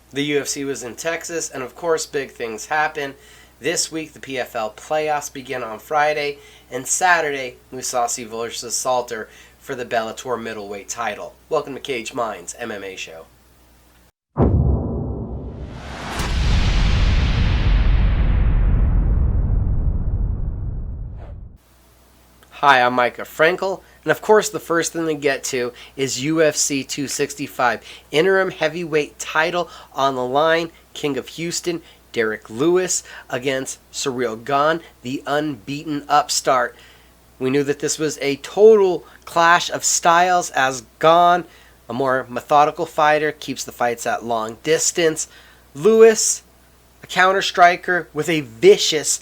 The UFC was in Texas, and of course, big things happen. This week, the PFL playoffs begin on Friday, and Saturday, Mousasi versus Salter for the Bellator middleweight title. Welcome to Cage Minds MMA show. Hi, I'm Micah Frankel, and of course the first thing to get to is UFC 265. Interim heavyweight title on the line, King of Houston, Derek Lewis against Ciryl Gane, the unbeaten upstart. We knew that this was a total clash of styles as Gane, a more methodical fighter, keeps the fights at long distance. Lewis, a counter striker with a vicious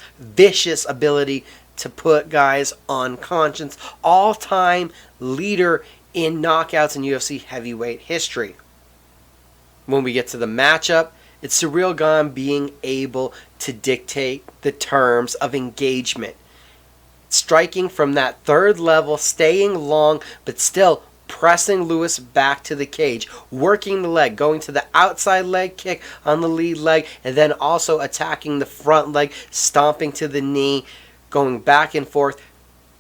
ability to put guys unconscious. All-time leader in knockouts in UFC heavyweight history. When we get to the matchup, it's Ciryl Gane being able to dictate the terms of engagement. Striking from that third level, staying long, but still pressing Lewis back to the cage, working the leg, going to the outside leg kick on the lead leg, and then also attacking the front leg, stomping to the knee, going back and forth,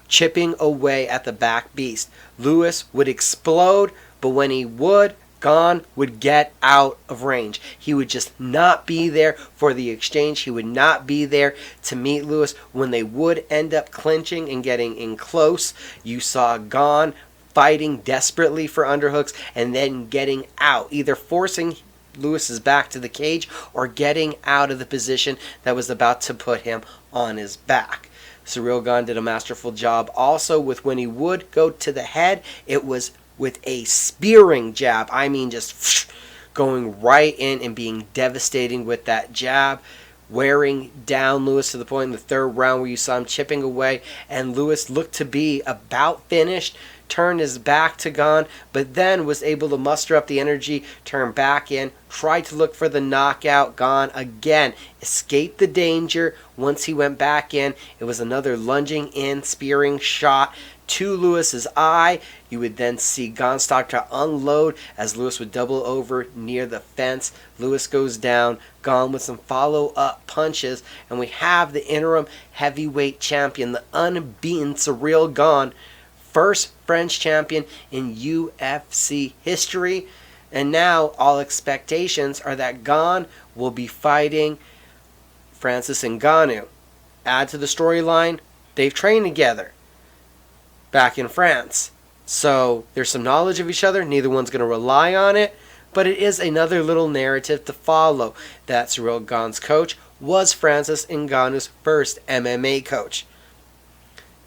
chipping away at the back beast. Lewis would explode, but when he would, Gane would get out of range. He would just not be there for the exchange. He would not be there to meet Lewis. When they would end up clinching and getting in close, you saw Gane fighting desperately for underhooks and then getting out, either forcing Lewis's back to the cage or getting out of the position that was about to put him on his back. Ciryl Gane did a masterful job also with when he would go to the head, it was with a spearing jab. I mean, just going right in and being devastating with that jab, wearing down Lewis to the point in the third round where you saw him chipping away, and Lewis looked to be about finished, turned his back to Gane, but then was able to muster up the energy, turn back in, tried to look for the knockout. Gane again escaped the danger. Once he went back in, it was another lunging in, spearing shot to Lewis's eye. You would then see Gane start to unload as Lewis would double over near the fence. Lewis goes down, Gane with some follow-up punches, and we have the interim heavyweight champion, the unbeaten Ciryl Gane, first French champion in UFC history. And now all expectations are that Gane will be fighting Francis Ngannou. Add to the storyline, they've trained together back in France. So there's some knowledge of each other. Neither one's going to rely on it. But it is another little narrative to follow that Ciryl Gane's coach was Francis Ngannou's first MMA coach.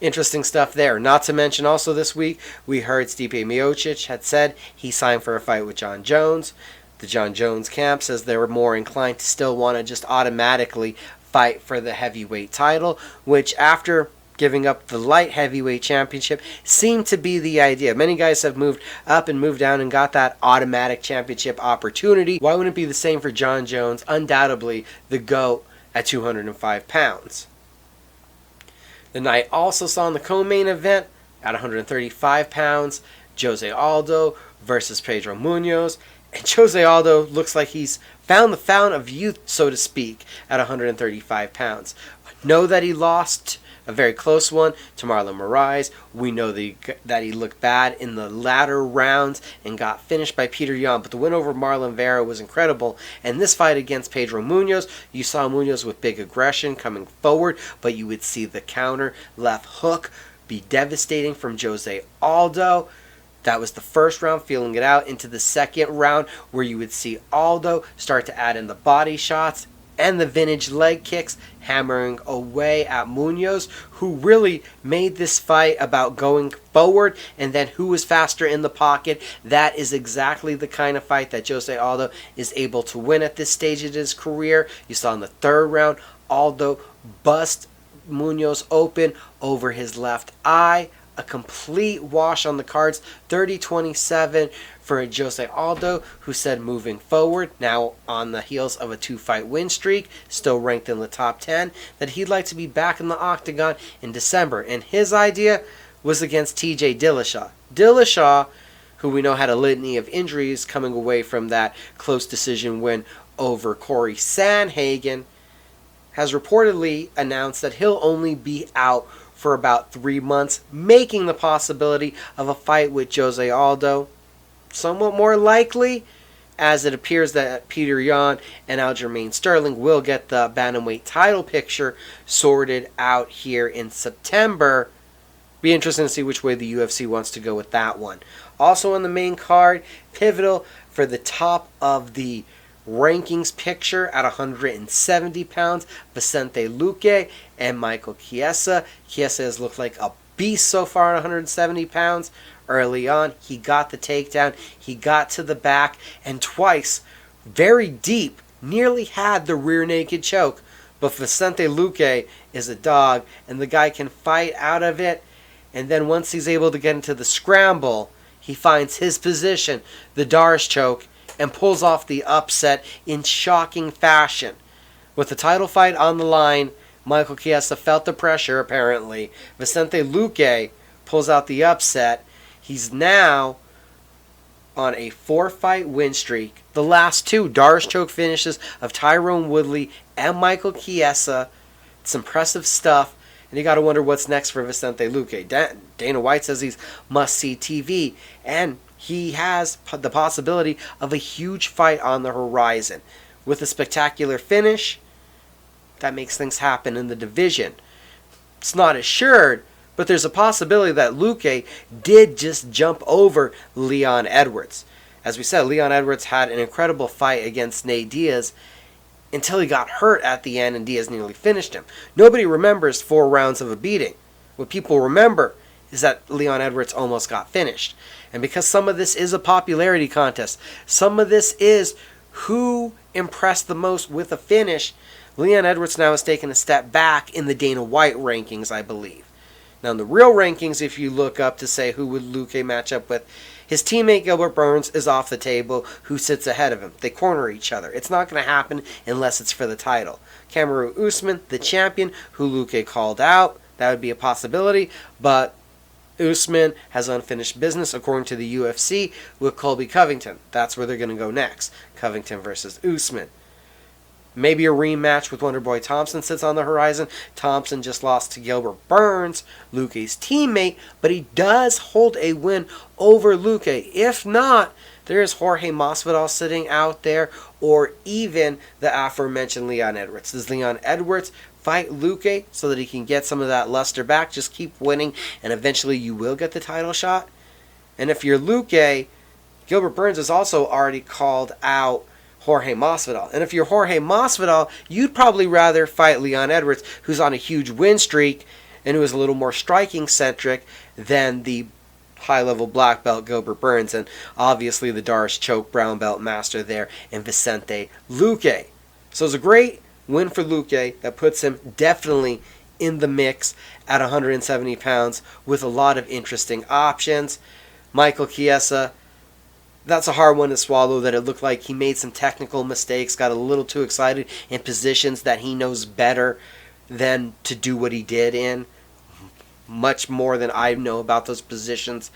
Interesting stuff there. Not to mention also this week, we heard Stipe Miocic had said he signed for a fight with Jon Jones. The Jon Jones camp says they were more inclined to still want to just automatically fight for the heavyweight title, which after giving up the light heavyweight championship seemed to be the idea. Many guys have moved up and moved down and got that automatic championship opportunity. Why wouldn't it be the same for Jon Jones, undoubtedly the GOAT at 205 pounds? The night also saw in the co-main event at 135 pounds, Jose Aldo versus Pedro Munoz. And Jose Aldo looks like he's found the fountain of youth, so to speak, at 135 pounds. Know that he lost a very close one to Marlon Moraes. We know that he looked bad in the latter rounds and got finished by Peter Yan. But the win over Marlon Vera was incredible. And this fight against Pedro Munoz, you saw Munoz with big aggression coming forward, but you would see the counter left hook be devastating from Jose Aldo. That was the first round, feeling it out into the second round where you would see Aldo start to add in the body shots and the vintage leg kicks, hammering away at Munoz, who really made this fight about going forward and then who was faster in the pocket. That is exactly the kind of fight that Jose Aldo is able to win at this stage of his career. You saw in the third round, Aldo bust Munoz open over his left eye. A complete wash on the cards, 30-27 for Jose Aldo, who said moving forward, now on the heels of a 2-fight win streak, still ranked in the top 10, that he'd like to be back in the octagon in December. And his idea was against TJ Dillashaw. Dillashaw who we know had a litany of injuries coming away from that close decision win over Corey Sandhagen, has reportedly announced that he'll only be out for about 3 months, making the possibility of a fight with Jose Aldo somewhat more likely, as it appears that Peter Yan and Aljamain Sterling will get the bantamweight title picture sorted out here in September. Be interesting to see which way the UFC wants to go with that one. Also on the main card, pivotal for the top of the rankings picture at 170 pounds, Vicente Luque and Michael Chiesa. Chiesa has looked like a beast so far at 170 pounds. Early on, he got the takedown, he got to the back, and twice, very deep, nearly had the rear naked choke. But Vicente Luque is a dog, and the guy can fight out of it. And then once he's able to get into the scramble, he finds his position, the Darce choke, and pulls off the upset in shocking fashion. With the title fight on the line, Michael Chiesa felt the pressure, apparently. Vicente Luque pulls out the upset. He's now on a 4-fight win streak. The last 2 Darce choke finishes of Tyrone Woodley and Michael Chiesa. It's impressive stuff. And you got to wonder what's next for Vicente Luque. Dana White says he's must-see TV. And he has the possibility of a huge fight on the horizon. With a spectacular finish, that makes things happen in the division. It's not assured, but there's a possibility that Luque did just jump over Leon Edwards. As we said, Leon Edwards had an incredible fight against Nate Diaz until he got hurt at the end and Diaz nearly finished him. Nobody remembers 4 rounds of a beating. What people remember is that Leon Edwards almost got finished. And because some of this is a popularity contest, some of this is who impressed the most with a finish, Leon Edwards now has taken a step back in the Dana White rankings, I believe. Now, in the real rankings, if you look up to say who would Luque match up with, his teammate Gilbert Burns is off the table. Who sits ahead of him? They corner each other. It's not going to happen unless it's for the title. Kamaru Usman, the champion, who Luque called out, that would be a possibility, but Usman has unfinished business, according to the UFC, with Colby Covington. That's where they're going to go next. Covington versus Usman. Maybe a rematch with Wonderboy Thompson sits on the horizon. Thompson just lost to Gilbert Burns, Luque's teammate, but he does hold a win over Luque. If not, there is Jorge Masvidal sitting out there, or even the aforementioned Leon Edwards. Does Leon Edwards fight Luque so that he can get some of that luster back? Just keep winning, and eventually you will get the title shot. And if you're Luque, Gilbert Burns has also already called out Jorge Masvidal. And if you're Jorge Masvidal, you'd probably rather fight Leon Edwards, who's on a huge win streak and who is a little more striking-centric than the high-level black belt Gilbert Burns, and obviously the Darce choke brown belt master there in Vicente Luque. So it's a great win for Luque that puts him definitely in the mix at 170 pounds with a lot of interesting options. Michael Chiesa, that's a hard one to swallow, that it looked like he made some technical mistakes, got a little too excited in positions that he knows better than to do what he did in. Much more than I know about those positions.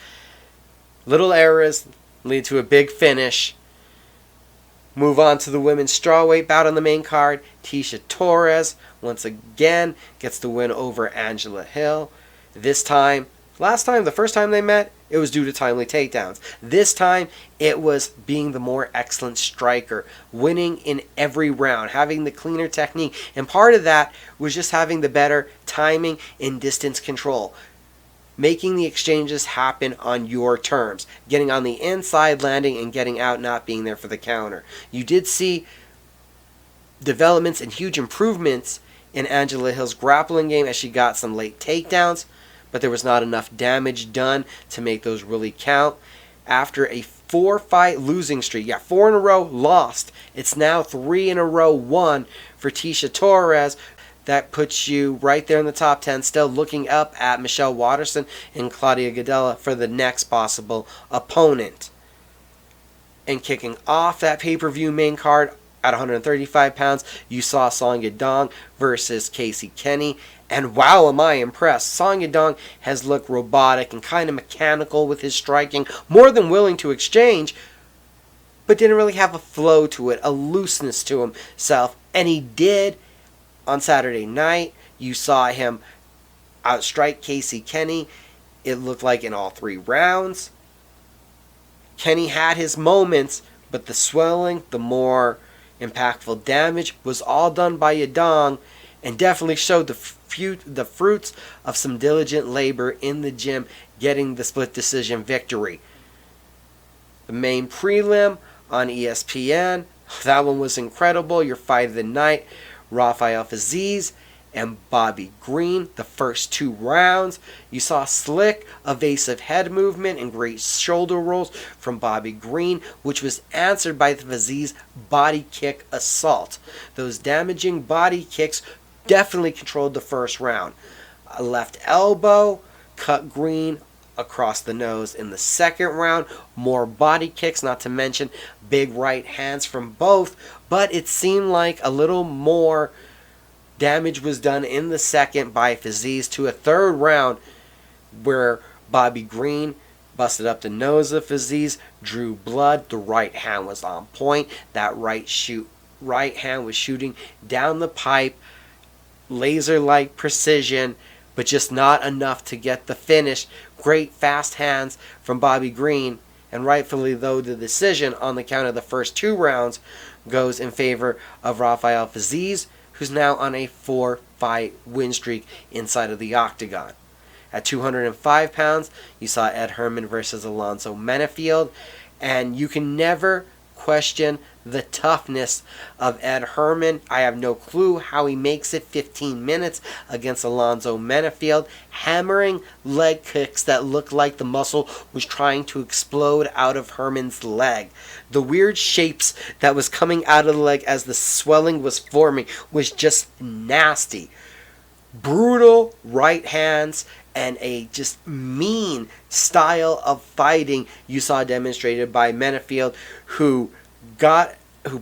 Little errors lead to a big finish. Move on to the women's strawweight bout on the main card. Tecia Torres once again gets the win over Angela Hill. This time, the first time they met, it was due to timely takedowns. This time, it was being the more excellent striker, winning in every round, having the cleaner technique. And part of that was just having the better timing and distance control, making the exchanges happen on your terms, getting on the inside, landing, and getting out, not being there for the counter. You did see developments and huge improvements in Angela Hill's grappling game as she got some late takedowns, but there was not enough damage done to make those really count. After a 4-fight losing streak, 4 in a row lost, it's now 3 in a row won for Tecia Torres. That puts you right there in the top 10, still looking up at Michelle Waterson and Claudia Gadelha for the next possible opponent. And kicking off that pay-per-view main card At 135 pounds, you saw Song Yadong versus Casey Kenny. And wow, am I impressed. Song Yadong has looked robotic and kind of mechanical with his striking, more than willing to exchange, but didn't really have a flow to it, a looseness to himself. And he did on Saturday night. You saw him outstrike Casey Kenny. It looked like in all 3 rounds. Kenny had his moments, but the swelling, the more impactful damage was all done by Yadong, and definitely showed the fruits of some diligent labor in the gym, getting the split decision victory. The main prelim on ESPN, that one was incredible. Your fight of the night, Rafael Fiziev and Bobby Green. The first 2 rounds, you saw slick, evasive head movement and great shoulder rolls from Bobby Green, which was answered by the Fiziev's body kick assault. Those damaging body kicks definitely controlled the first round. A left elbow cut Green across the nose in the second round. More body kicks, not to mention big right hands from both, but it seemed like a little more damage was done in the second by Fiziev to a third round where Bobby Green busted up the nose of Fiziev, drew blood. The right hand was on point. That right hand was shooting down the pipe, laser-like precision, but just not enough to get the finish. Great fast hands from Bobby Green, and rightfully though, the decision on the count of the first 2 rounds goes in favor of Rafael Fiziev, who's now on a 4-fight win streak inside of the octagon. At 205 pounds, you saw Ed Herman versus Alonso Manifild, and you can never question the toughness of Ed Herman. I have no clue how he makes it 15 minutes against Alonso Manifild, hammering leg kicks that looked like the muscle was trying to explode out of Herman's leg. The weird shapes that was coming out of the leg as the swelling was forming was just nasty. Brutal right hands and a just mean style of fighting you saw demonstrated by Manifild, who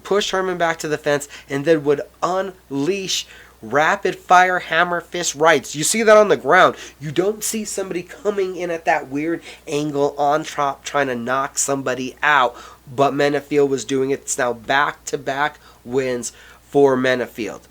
pushed Herman back to the fence and then would unleash rapid fire hammer fist rights. You see that on the ground. You don't see somebody coming in at that weird angle on top trying to knock somebody out, but Manifild was doing it. It's now back-to-back wins for Manifild.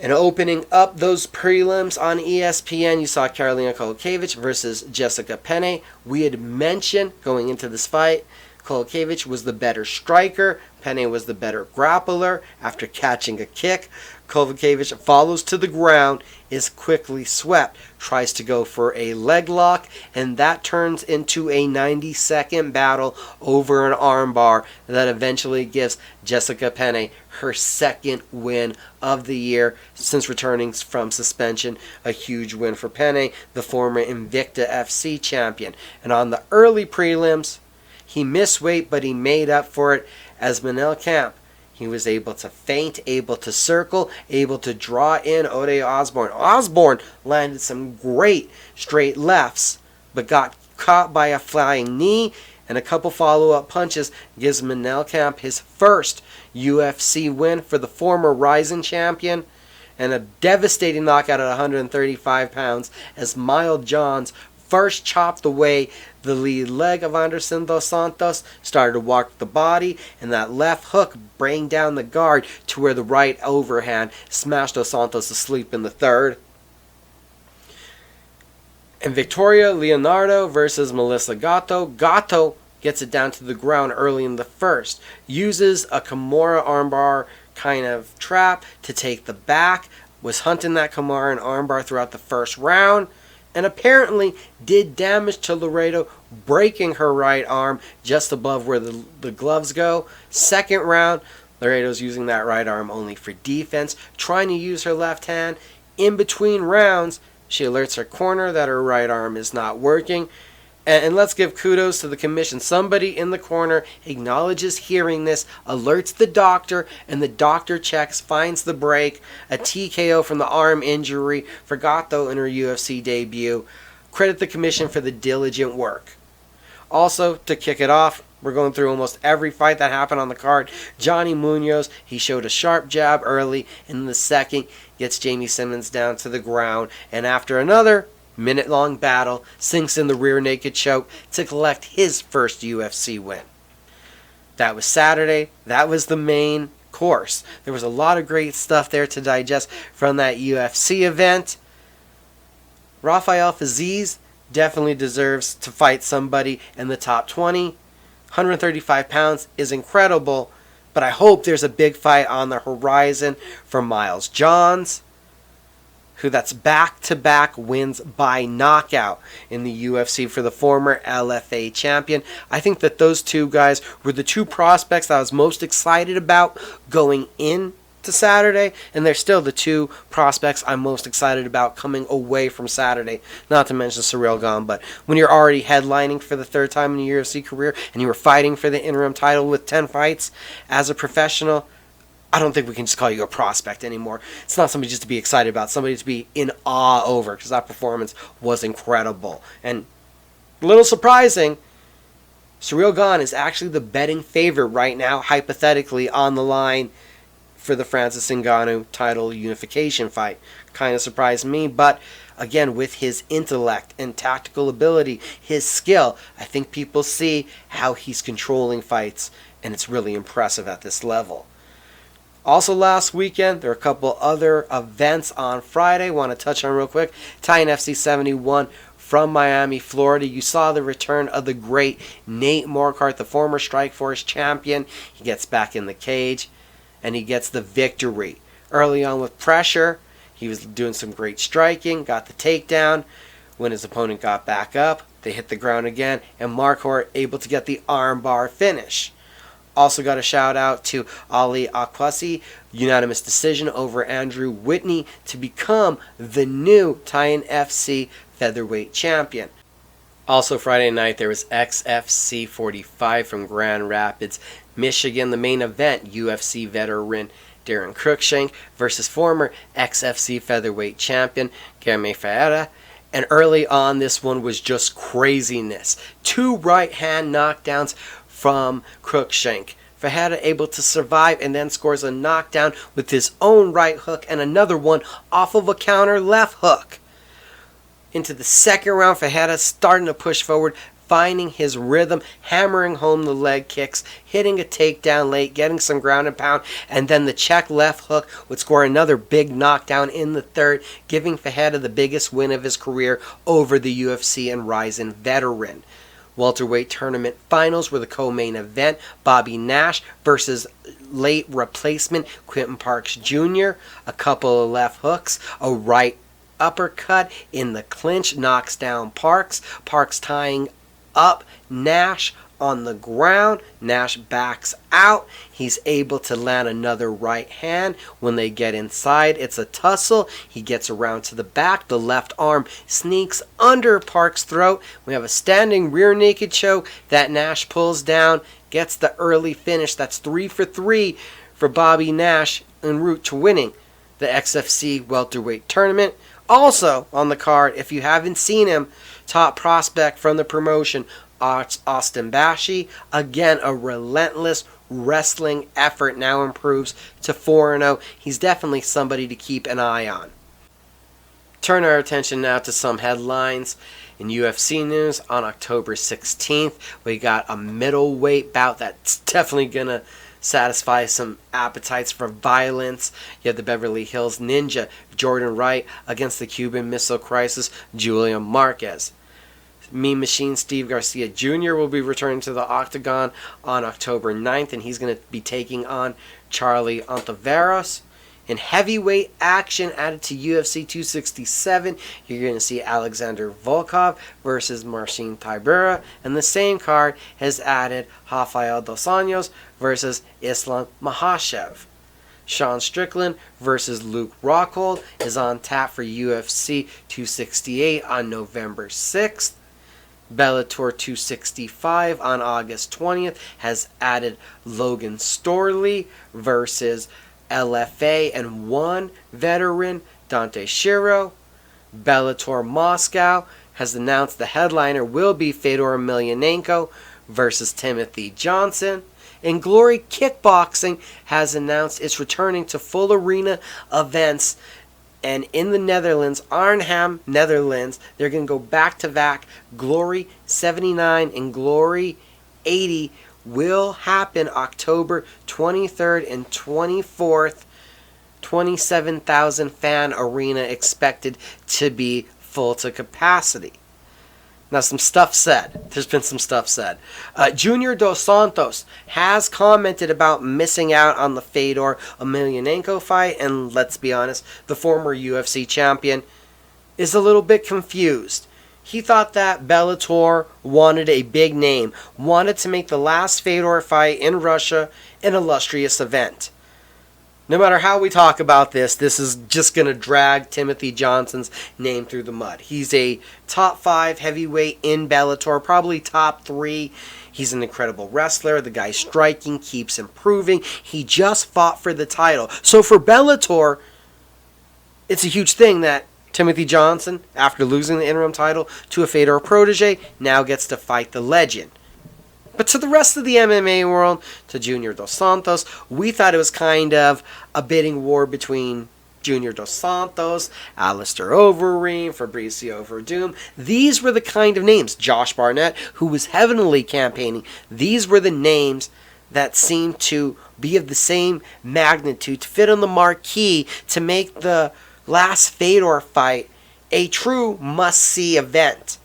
And opening up those prelims on ESPN, you saw Karolina Kolakovic versus Jessica Penney. We had mentioned going into this fight, Kolakovic was the better striker. Penney was the better grappler. After catching a kick, Kolakovic follows to the ground, is quickly swept, tries to go for a leg lock, and that turns into a 90-second battle over an armbar that eventually gives Jessica Penney her second win of the year since returning from suspension. A huge win for Penney, the former Invicta FC champion. And on the early prelims, he missed weight, but he made up for it as Manel Camp. He was able to feint, able to circle, able to draw in Ode Osborne. Osborne landed some great straight lefts, but got caught by a flying knee, and a couple follow-up punches gives Manel Camp his first UFC win for the former Rising champion, and a devastating knockout at 135 pounds as Miles Johns first chopped away the lead leg of Anderson Dos Santos, started to walk the body, and that left hook bring down the guard to where the right overhand smashed Dos Santos asleep in the third. And Victoria Leonardo versus Melissa Gatto. Gatto gets it down to the ground early in the first, uses a Kimura armbar kind of trap to take the back, was hunting that Kimura and armbar throughout the first round, and apparently did damage to Laredo, breaking her right arm just above where the gloves go. Second round, Laredo's using that right arm only for defense, trying to use her left hand. In between rounds, she alerts her corner that her right arm is not working. And let's give kudos to the commission. Somebody in the corner acknowledges hearing this, alerts the doctor, and the doctor checks, finds the break, a TKO from the arm injury for Gato in her UFC debut. Credit the commission for the diligent work. Also, to kick it off, We're going through almost every fight that happened on the card. Johnny Munoz, he showed a sharp jab early. In the second, gets Jamie Simmons down to the ground. And after another minute-long battle, sinks in the rear naked choke to collect his first UFC win. That was Saturday. That was the main course. There was a lot of great stuff there to digest from that UFC event. Rafael Fiziev definitely deserves to fight somebody in the top 20. 135 pounds is incredible, but I hope there's a big fight on the horizon for Miles Johns, who that's back-to-back wins by knockout in the UFC for the former LFA champion. I think that those two guys were the two prospects that I was most excited about going in to Saturday, and they're still the two prospects I'm most excited about coming away from Saturday. Not to mention Ciryl Gane, but when you're already headlining for the third time in your UFC career and you were fighting for the interim title with 10 fights as a professional, I don't think we can just call you a prospect anymore. It's not somebody just to be excited about, somebody to be in awe over, because that performance was incredible. And a little surprising, Ciryl Gane is actually the betting favorite right now, hypothetically, on the line for the Francis Ngannou title unification fight. Kind of surprised me, but again, with his intellect and tactical ability, his skill, I think people see how he's controlling fights, and it's really impressive at this level. Also last weekend, there were a couple other events on Friday I want to touch on real quick. Titan FC 71 from Miami, Florida. You saw the return of the great Nate Marquardt, the former Strikeforce champion. He gets back in the cage, and he gets the victory. Early on with pressure, he was doing some great striking, got the takedown. When his opponent got back up, they hit the ground again, and Marquardt able to get the armbar finish. Also got a shout out to Ali Akwasi, unanimous decision over Andrew Whitney to become the new Titan FC featherweight champion. Also Friday night there was XFC 45 from Grand Rapids, Michigan. The main event, UFC veteran Darren Cruikshank versus former XFC featherweight champion Guilherme Ferreira. And early on this one was just craziness. 2 right hand knockdowns from Cruikshank. Ferreira able to survive and then scores a knockdown with his own right hook and another one off of a counter left hook. Into the second round, Ferreira starting to push forward, finding his rhythm, hammering home the leg kicks, hitting a takedown late, getting some ground and pound, and then the check left hook would score another big knockdown in the third, giving Ferreira the biggest win of his career over the UFC and Ryzen veteran. Welterweight tournament finals were the co-main event. Bobby Nash versus late replacement Quentin Parks Jr. A couple of left hooks, a right uppercut in the clinch knocks down Parks. Parks tying up Nash on the ground. Nash backs out. He's able to land another right hand. When they get inside, it's a tussle. He gets around to the back. The left arm sneaks under Park's throat. We have a standing rear naked choke that Nash pulls down, gets the early finish. That's 3 for 3 for Bobby Nash en route to winning the XFC welterweight tournament. Also on the card, if you haven't seen him, top prospect from the promotion, Austin Bashi. Again, a relentless wrestling effort, now improves to 4-0. He's definitely somebody to keep an eye on. Turn our attention now to some headlines in UFC news. On October 16th, we got a middleweight bout that's definitely going to satisfy some appetites for violence. You have the Beverly Hills Ninja, Jordan Wright, against the Cuban Missile Crisis, Julian Marquez. Mean Machine Steve Garcia Jr. will be returning to the Octagon on October 9th, and he's going to be taking on Charlie Ontiveros. In heavyweight action added to UFC 267, you're going to see Alexander Volkov versus Marcin Tybura, and the same card has added Rafael Dos Anjos versus Islam Makhachev. Sean Strickland versus Luke Rockhold is on tap for UFC 268 on November 6th. Bellator 265 on August 20th has added Logan Storley versus LFA and one veteran Dante Shiro. Bellator Moscow has announced the headliner will be Fedor Emelianenko versus Timothy Johnson. And Glory Kickboxing has announced it's returning to full arena events. And in the Netherlands, Arnhem, Netherlands, they're going to go back-to-back. Glory 79 and Glory 80 will happen October 23rd and 24th. 27,000 fan arena expected to be full to capacity. Now, some stuff said. There's been some stuff said. Junior Dos Santos has commented about missing out on the Fedor Emelianenko fight, and let's be honest, the former UFC champion is a little bit confused. He thought that Bellator wanted a big name, wanted to make the last Fedor fight in Russia an illustrious event. No matter how we talk about this is just going to drag Timothy Johnson's name through the mud. He's a top 5 heavyweight in Bellator, probably top 3. He's an incredible wrestler. The guy's striking, keeps improving. He just fought for the title. So for Bellator, it's a huge thing that Timothy Johnson, after losing the interim title to a Fedor protege, now gets to fight the legend. But to the rest of the MMA world, to Junior Dos Santos, we thought it was kind of a bidding war between Junior Dos Santos, Alistair Overeem, Fabricio Verdum. These were the kind of names. Josh Barnett, who was heavily campaigning. These were the names that seemed to be of the same magnitude, to fit on the marquee, to make the last Fedor fight a true must-see event.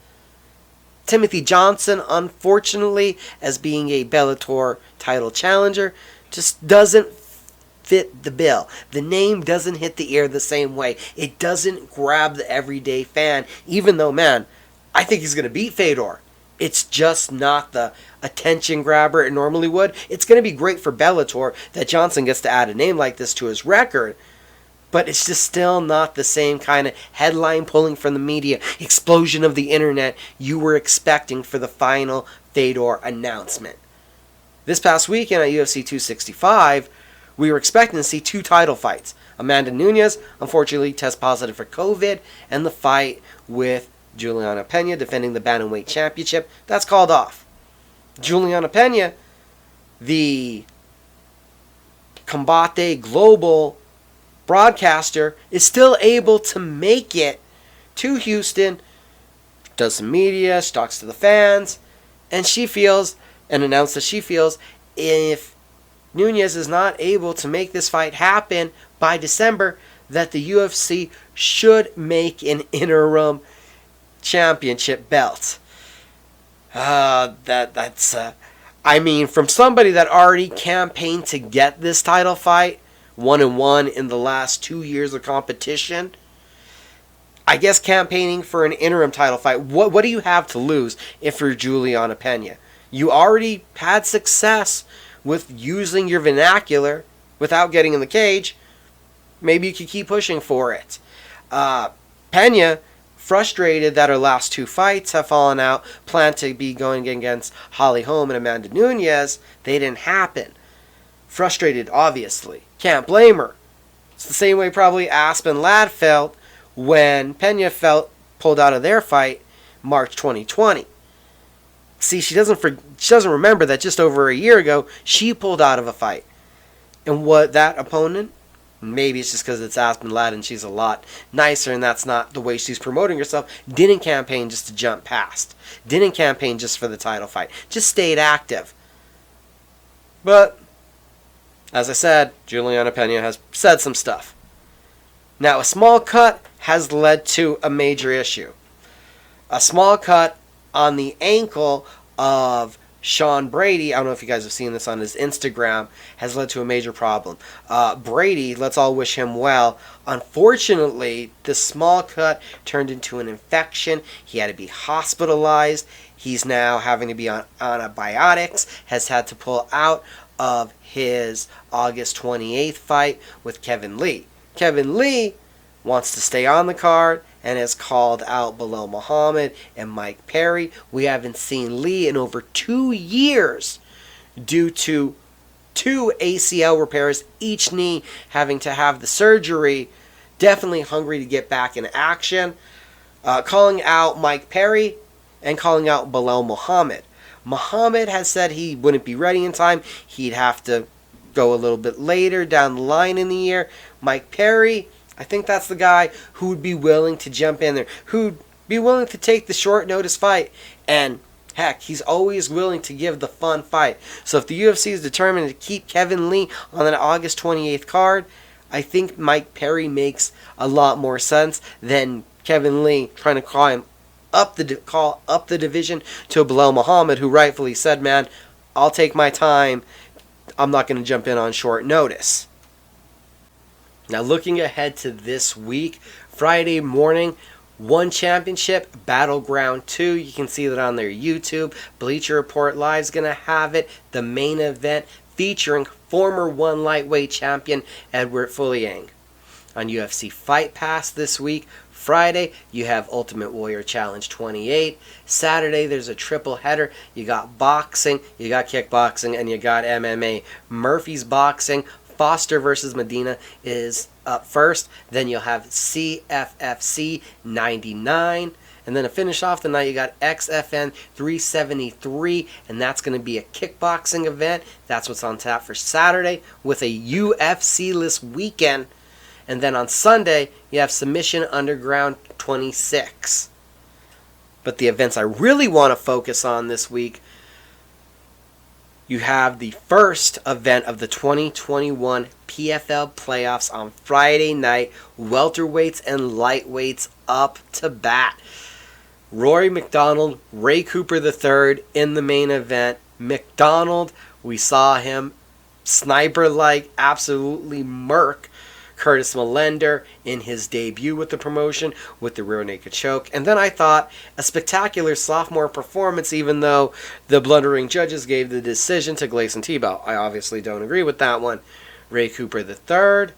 Timothy Johnson, unfortunately, as being a Bellator title challenger, just doesn't fit the bill. The name doesn't hit the ear the same way. It doesn't grab the everyday fan, even though, man, I think he's going to beat Fedor. It's just not the attention grabber it normally would. It's going to be great for Bellator that Johnson gets to add a name like this to his record, but it's just still not the same kind of headline pulling from the media, explosion of the internet you were expecting for the final Fedor announcement. This past weekend at UFC 265, we were expecting to see 2 title fights. Amanda Nunes, unfortunately, test positive for COVID, and the fight with Juliana Pena defending the Bantamweight Championship. That's called off. Juliana Pena, the Combate Global broadcaster, is still able to make it to Houston, does some media, she talks to the fans, and she feels, and announced that she feels, if Nunes is not able to make this fight happen by December, that the UFC should make an interim championship belt. That's I mean, from somebody that already campaigned to get this title fight, 1-1 in the last 2 years of competition, I guess campaigning for an interim title fight, what do you have to lose if you're Juliana Pena? You already had success with using your vernacular without getting in the cage. Maybe you could keep pushing for it. Pena, frustrated that her last 2 fights have fallen out, planned to be going against Holly Holm and Amanda Nunes. They didn't happen. Frustrated, obviously. Can't blame her. It's the same way probably Aspen Ladd felt when Pena pulled out of their fight March 2020. See, she doesn't remember that just over a year ago, she pulled out of a fight. And what that opponent, maybe it's just because it's Aspen Ladd and she's a lot nicer and that's not the way she's promoting herself, didn't campaign just to jump past. Didn't campaign just for the title fight. Just stayed active. But, as I said, Juliana Pena has said some stuff. Now, a small cut has led to a major issue. A small cut on the ankle of Sean Brady, I don't know if you guys have seen this on his Instagram, has led to a major problem. Brady, let's all wish him well. Unfortunately, this small cut turned into an infection. He had to be hospitalized. He's now having to be on antibiotics, has had to pull out of his August 28th fight with Kevin Lee. Kevin Lee wants to stay on the card and has called out Belal Muhammad and Mike Perry. We haven't seen Lee in over 2 years due to 2 ACL repairs, each knee having to have the surgery. Definitely hungry to get back in action. Calling out Mike Perry and calling out Belal Muhammad. Muhammad has said he wouldn't be ready in time. He'd have to go a little bit later down the line in the year. Mike Perry, I think that's the guy who would be willing to jump in there, who'd be willing to take the short notice fight. And heck, he's always willing to give the fun fight. So if the UFC is determined to keep Kevin Lee on that August 28th card, I think Mike Perry makes a lot more sense than Kevin Lee trying to call up the division to Belal Muhammad, who rightfully said, man, I'll take my time. I'm not going to jump in on short notice. Now looking ahead to this week, Friday morning, One Championship, Battleground 2. You can see that on their YouTube. Bleacher Report Live is going to have it. The main event featuring former one lightweight champion Edward Fulliang. On UFC Fight Pass this week, Friday, you have Ultimate Warrior Challenge 28. Saturday, there's a triple header. You got boxing, you got kickboxing, and you got MMA. Murphy's Boxing, Foster versus Medina is up first. Then you'll have CFFC 99. And then to finish off the night, you got XFN 373, and that's going to be a kickboxing event. That's what's on tap for Saturday with a UFC-less weekend. And then on Sunday, you have Submission Underground 26. But the events I really want to focus on this week, you have the first event of the 2021 PFL playoffs on Friday night. Welterweights and lightweights up to bat. Rory MacDonald, Ray Cooper III in the main event. MacDonald, we saw him sniper-like absolutely murk Curtis Millender in his debut with the promotion with the rear naked choke. And then I thought a spectacular sophomore performance, even though the blundering judges gave the decision to Gleison Tebow. I obviously don't agree with that one. Ray Cooper III,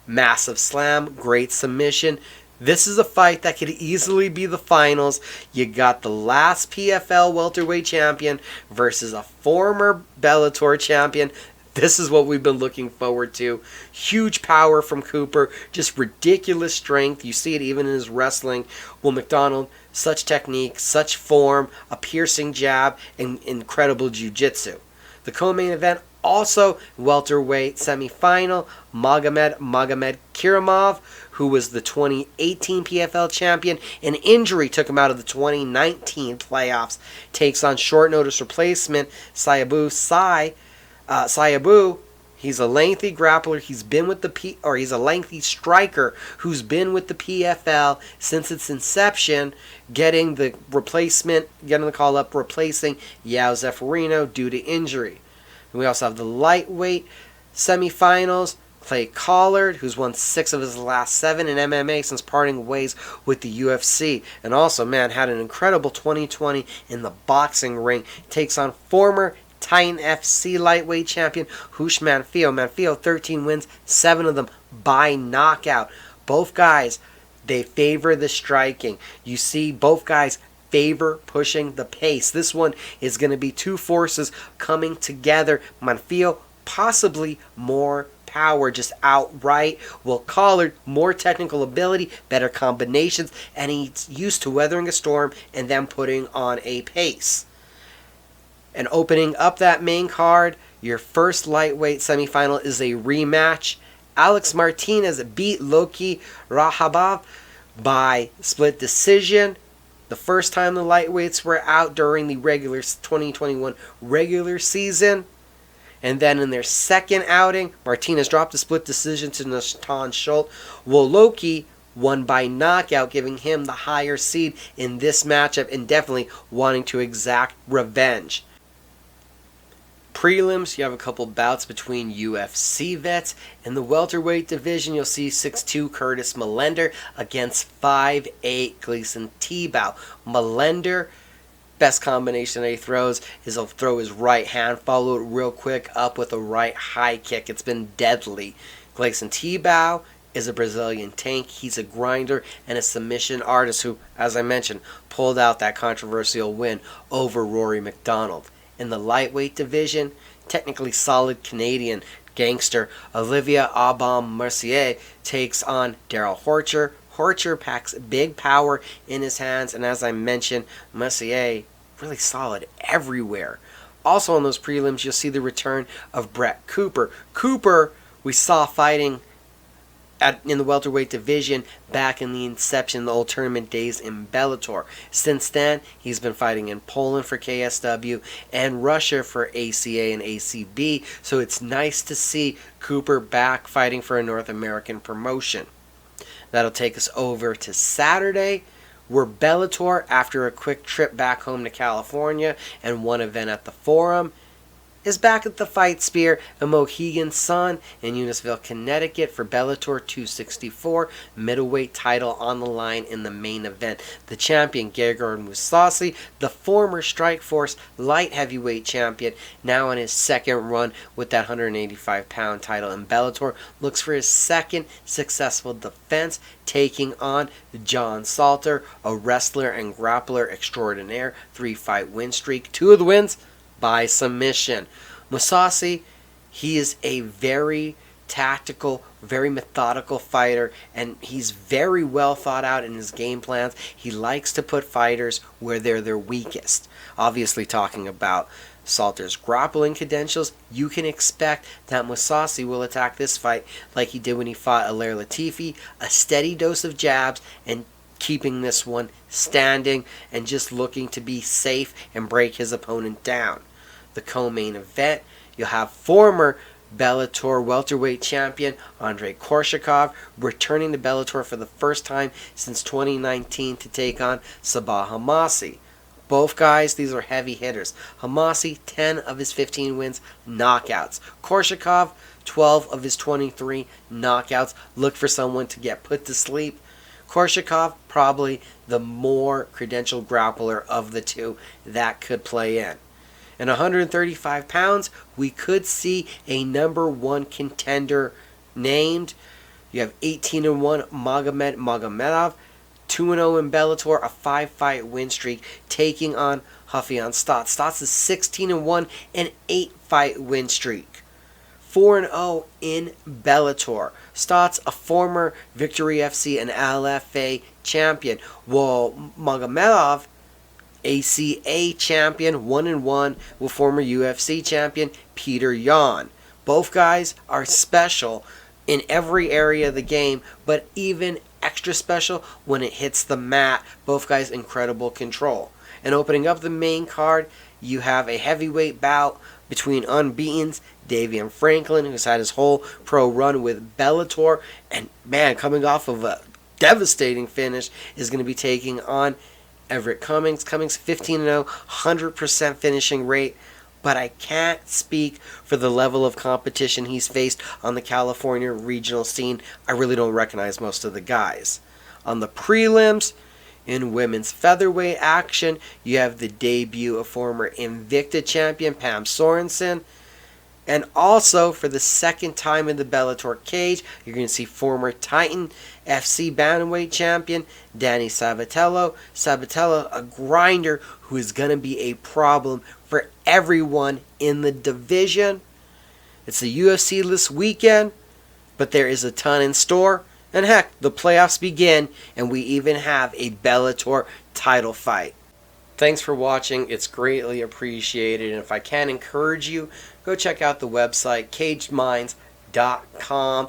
massive slam, great submission. This is a fight that could easily be the finals. You got the last PFL welterweight champion versus a former Bellator champion. This is what we've been looking forward to. Huge power from Cooper. Just ridiculous strength. You see it even in his wrestling. Well, MacDonald, such technique, such form, a piercing jab, and incredible jiu-jitsu. The co-main event, also welterweight semifinal. Magomed Kiramov, who was the 2018 PFL champion. An injury took him out of the 2019 playoffs. Takes on short notice replacement Sayabu Sayabu, he's a lengthy grappler. He's been with he's a lengthy striker who's been with the PFL since its inception, getting the call up, replacing Yao Zeffirino due to injury. And we also have the lightweight semifinals. Clay Collard, who's won 6 of his last 7 in MMA since parting ways with the UFC. And also, man, had an incredible 2020 in the boxing ring. Takes on former Titan FC lightweight champion Hoosh Manfio. Manfio, 13 wins, 7 of them by knockout. Both guys, they favor the striking. You see both guys favor pushing the pace. This one is going to be two forces coming together. Manfio, possibly more power just outright. Will Collard, more technical ability, better combinations, and he's used to weathering a storm and then putting on a pace. And opening up that main card, your first lightweight semifinal is a rematch. Alex Martinez beat Loki Rahabov by split decision. The first time the lightweights were out during the 2021 regular season. And then in their second outing, Martinez dropped a split decision to Natan Schultz. Well, Loki won by knockout, giving him the higher seed in this matchup and definitely wanting to exact revenge. Prelims, you have a couple bouts between UFC vets. In the welterweight division, you'll see 6'2" Curtis Millender against 5'8" Gleison Tebow. Millender, best combination that he throws is he'll throw his right hand, follow it real quick up with a right high kick. It's been deadly. Gleison Tebow is a Brazilian tank. He's a grinder and a submission artist who, as I mentioned, pulled out that controversial win over Rory MacDonald. In the lightweight division, technically solid Canadian gangster Olivier Aubin-Mercier takes on Daryl Horcher. Horcher packs big power in his hands, and as I mentioned, Mercier, really solid everywhere. Also on those prelims, you'll see the return of Brett Cooper. Cooper, we saw fighting in the welterweight division back in the inception, the old tournament days in Bellator. Since then, he's been fighting in Poland for KSW and Russia for ACA and ACB, so it's nice to see Cooper back fighting for a North American promotion. That'll take us over to Saturday, where Bellator, after a quick trip back home to California and one event at the Forum, is back at the Fight Spear in Mohegan Sun in Unisville, Connecticut for Bellator 264, middleweight title on the line in the main event. The champion, Gegard Mousasi, the former Strikeforce light heavyweight champion, now in his second run with that 185-pound title in Bellator, looks for his second successful defense, taking on John Salter, a wrestler and grappler extraordinaire, 3-fight win streak, 2 of the wins by submission. Mousasi, he is a very tactical, very methodical fighter, and he's very well thought out in his game plans. He likes to put fighters where they're their weakest. Obviously, talking about Salter's grappling credentials, you can expect that Mousasi will attack this fight like he did when he fought Alair Latifi, a steady dose of jabs and keeping this one standing and just looking to be safe and break his opponent down. The co-main event, you'll have former Bellator welterweight champion Andrei Korshakov returning to Bellator for the first time since 2019 to take on Sabah Homasi. Both guys, these are heavy hitters. Homasi, 10 of his 15 wins, knockouts. Korshakov, 12 of his 23 knockouts. Look for someone to get put to sleep. Korshakov, probably the more credentialed grappler of the two that could play in. In 135 pounds, we could see a number 1 contender named. You have 18-1 Magomed Magomedov, 2-0 in Bellator, a 5-fight win streak, taking on Raufeon Stots. Stots is 16-1, an 8-fight win streak. 4-0 in Bellator. Stots, a former Victory FC and LFA champion, while Magomedov, ACA champion, 1-1 with former UFC champion Peter Yan. Both guys are special in every area of the game, but even extra special when it hits the mat. Both guys incredible control. And opening up the main card, you have a heavyweight bout between unbeatens Davian Franklin, who's had his whole pro run with Bellator, and man, coming off of a devastating finish, is going to be taking on Everett Cummings. Cummings 15-0, 100% finishing rate, but I can't speak for the level of competition he's faced on the California regional scene. I really don't recognize most of the guys. On the prelims, in women's featherweight action, you have the debut of former Invicta champion Pam Sorensen. And also, for the second time in the Bellator cage, you're going to see former Titan FC Bantamweight champion Danny Sabatello. Sabatello, a grinder who is going to be a problem for everyone in the division. It's a UFC-less weekend, but there is a ton in store. And heck, the playoffs begin, and we even have a Bellator title fight. Thanks for watching. It's greatly appreciated. And if I can encourage you, go check out the website, cagedminds.com.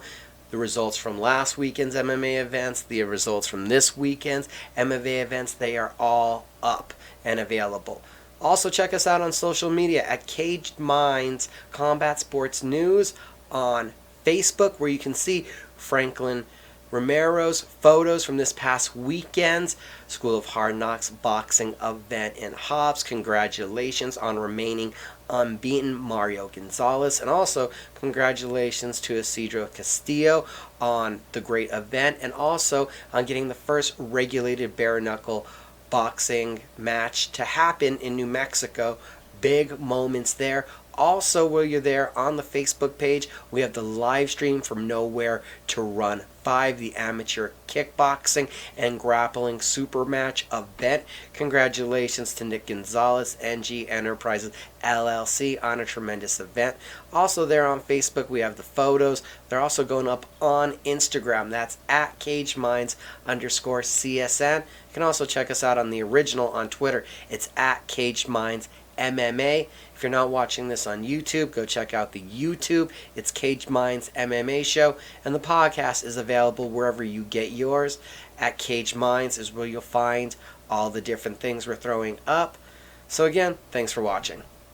The results from last weekend's MMA events, the results from this weekend's MMA events, they are all up and available. Also, check us out on social media at Caged Minds Combat Sports News on Facebook, where you can see Franklin Romero's photos from this past weekend's School of Hard Knocks boxing event in Hobbs. Congratulations on remaining unbeaten, Mario Gonzalez. And also, congratulations to Isidro Castillo on the great event, and also on getting the first regulated bare-knuckle boxing match to happen in New Mexico. Big moments there. Also, while you're there on the Facebook page, we have the live stream from Nowhere to Run 5, the amateur kickboxing and grappling super match event. Congratulations to Nick Gonzalez, NG Enterprises LLC, on a tremendous event. Also there on Facebook, we have the photos. They're also going up on Instagram. That's at CagedMinds_CSN. You can also check us out on the original on Twitter. It's at CagedMinds MMA. If you're not watching this on YouTube, go check out the YouTube. It's Caged Minds MMA Show, and the podcast is available wherever you get yours. At Caged Minds is where you'll find all the different things we're throwing up. So again, thanks for watching.